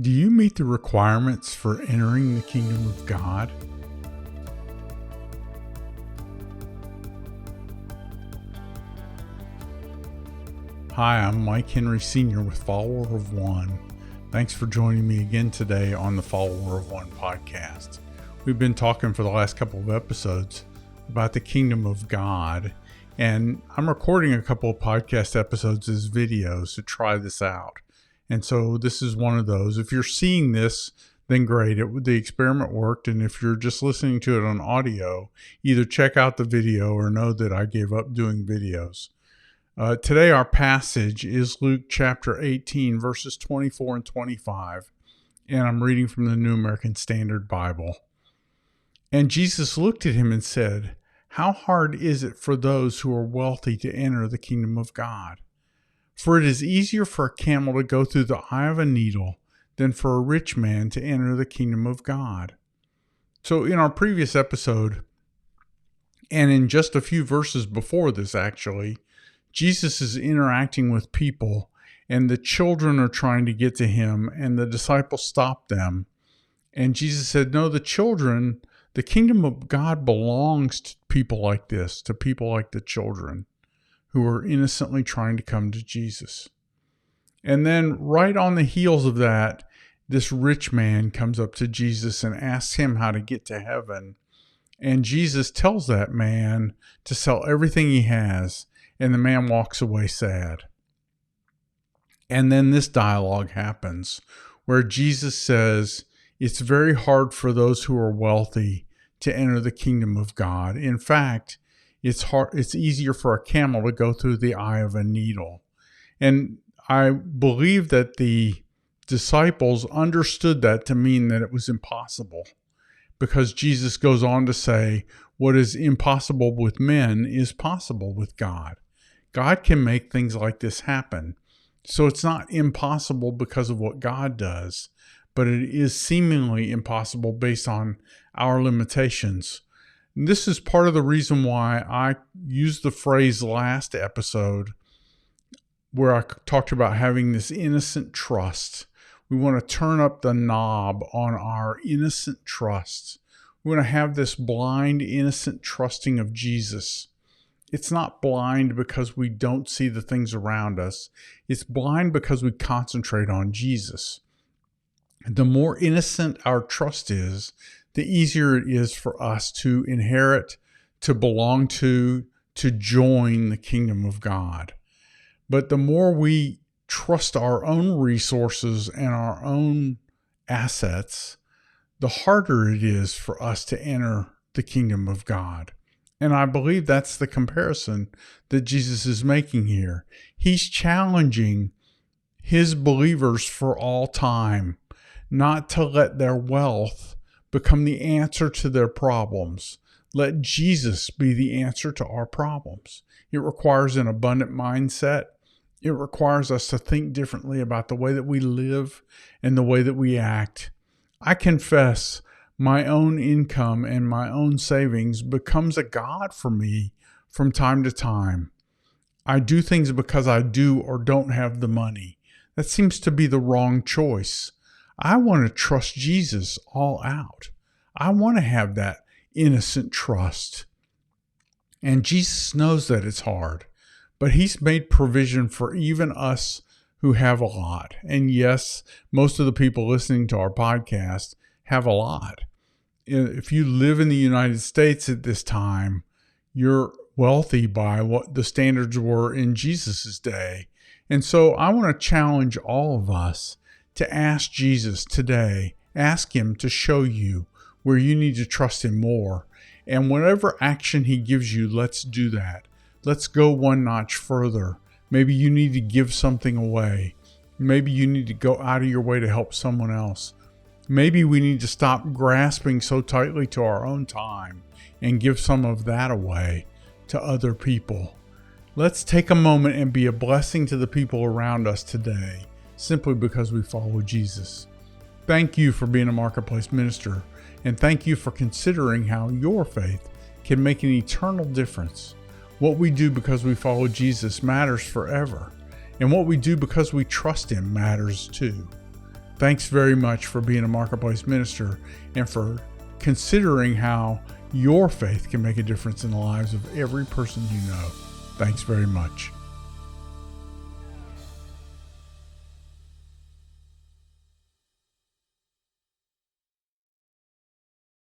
Do you meet the requirements for entering the kingdom of God? Hi, I'm Mike Henry Sr. with Follower of One. Thanks for joining me again today on the Follower of One podcast. We've been talking for the last couple of episodes about the kingdom of God, and I'm recording a couple of podcast episodes as videos to try this out. And so this is one of those. If you're seeing this, then great. The experiment worked. And if you're just listening to it on audio, either check out the video or know that I gave up doing videos. Today, our passage is Luke chapter 18, verses 24 and 25. And I'm reading from the New American Standard Bible. And Jesus looked at him and said, "How hard is it for those who are wealthy to enter the kingdom of God? For it is easier for a camel to go through the eye of a needle than for a rich man to enter the kingdom of God." So in our previous episode, and in just a few verses before this actually, Jesus is interacting with people and the children are trying to get to him and the disciples stop them. And Jesus said, no, the kingdom of God belongs to people like this, to people like the children who are innocently trying to come to Jesus. And then right on the heels of that, this rich man comes up to Jesus and asks him how to get to heaven. And Jesus tells that man to sell everything he has, and the man walks away sad. And then this dialogue happens where Jesus says, it's very hard for those who are wealthy to enter the kingdom of God. In fact, it's easier for a camel to go through the eye of a needle. And I believe that the disciples understood that to mean that it was impossible, because Jesus goes on to say, what is impossible with men is possible with God. God can make things like this happen. So it's not impossible because of what God does, but it is seemingly impossible based on our limitations. This is part of the reason why I used the phrase last episode where I talked about having this innocent trust. We want to turn up the knob on our innocent trust. We want to have this blind, innocent trusting of Jesus. It's not blind because we don't see the things around us. It's blind because we concentrate on Jesus. The more innocent our trust is, the easier it is for us to inherit, to belong to join the kingdom of God. But the more we trust our own resources and our own assets, the harder it is for us to enter the kingdom of God. And I believe that's the comparison that Jesus is making here. He's challenging his believers for all time not to let their wealth become the answer to their problems. Let Jesus be the answer to our problems. It requires an abundant mindset. It requires us to think differently about the way that we live and the way that we act. I confess my own income and my own savings becomes a god for me from time to time. I do things because I do or don't have the money. That seems to be the wrong choice. I want to trust Jesus all out. I want to have that innocent trust. And Jesus knows that it's hard, but he's made provision for even us who have a lot. And yes, most of the people listening to our podcast have a lot. If you live in the United States at this time, you're wealthy by what the standards were in Jesus's day. And so I want to challenge all of us to ask Jesus today, ask him to show you where you need to trust him more. And whatever action he gives you, let's do that. Let's go one notch further. Maybe you need to give something away. Maybe you need to go out of your way to help someone else. Maybe we need to stop grasping so tightly to our own time and give some of that away to other people. Let's take a moment and be a blessing to the people around us today, simply because we follow Jesus. Thank you for being a marketplace minister, and thank you for considering how your faith can make an eternal difference. What we do because we follow Jesus matters forever, and what we do because we trust him matters too. Thanks very much for being a marketplace minister and for considering how your faith can make a difference in the lives of every person you know. Thanks very much.